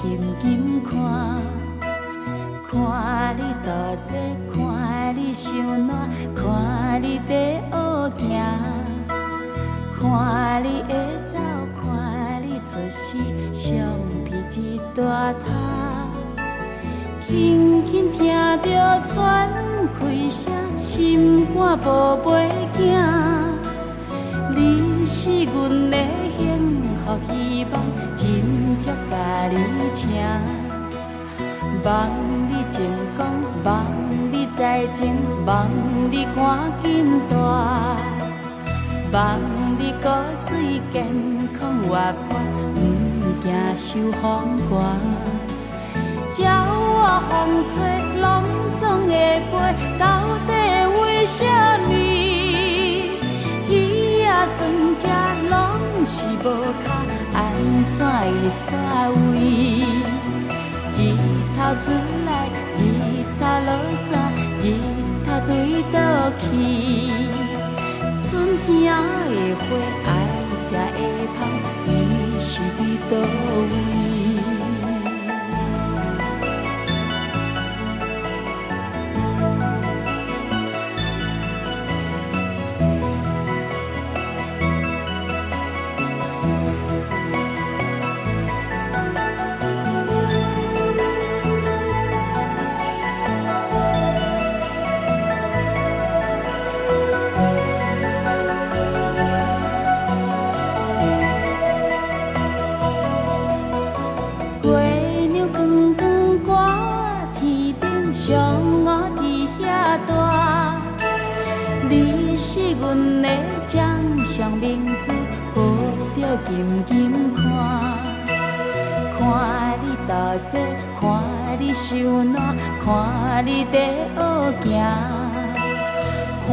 紧紧看，看你倒坐，看你伤烂，看你在学行，看你会走，看你出世，橡皮一大摊，轻轻听着喘气声，心肝无袂惊。你是阮的幸福希望，真足甲你请。望你成功，望你财前，望你赶紧大，望你骨髓健康活泼，毋惊受风寒。鸟仔风吹，拢总会飞，到底为什么？鱼仔船只拢是无脚，安怎会煞位？日头出来，日头落山，日头对倒去。春天的花爱食会芳，伊是伫倒位？上午伫遐大，你是阮的掌上明珠，抱着紧紧看。看你倒坐，看你受难，看你在学行，看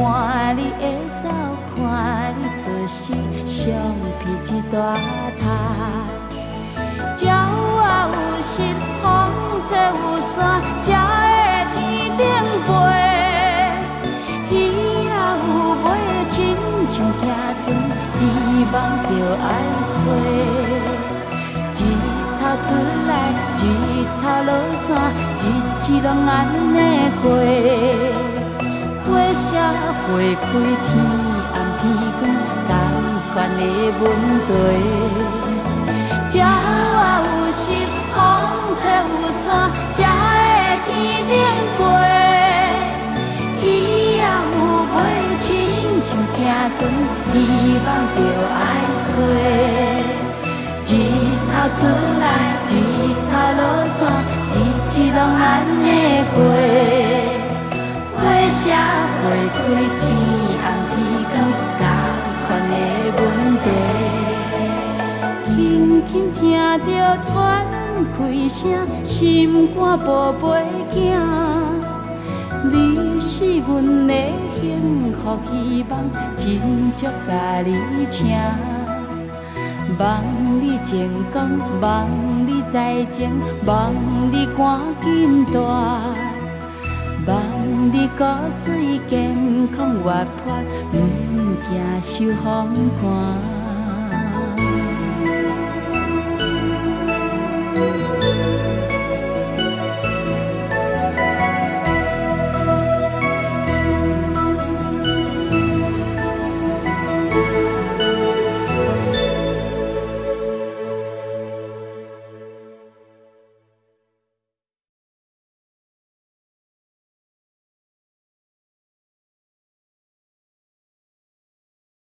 你会走，看你出世，橡皮一大摊。鸟仔有翅，风吹有伞，才会天顶飞。鱼仔有尾，亲像行船，希望着爱找。日头出来，日头落山，日子拢安尼过。花谢花开，天暗天光，同款的问题。鸟仔有翅，风吹有伞，才会天顶飞。鱼仔有尾，亲像行船，希望着爱找。日头出来，日头落山，日子拢安尼过。花谢花开，天暗天光，同款的问题。轻轻听着喘气声，心肝无袂惊。你是阮的幸福希望，真足甲你请。望你成功，望你财前，望你赶紧大，望你骨髓健康活泼，毋惊受风寒。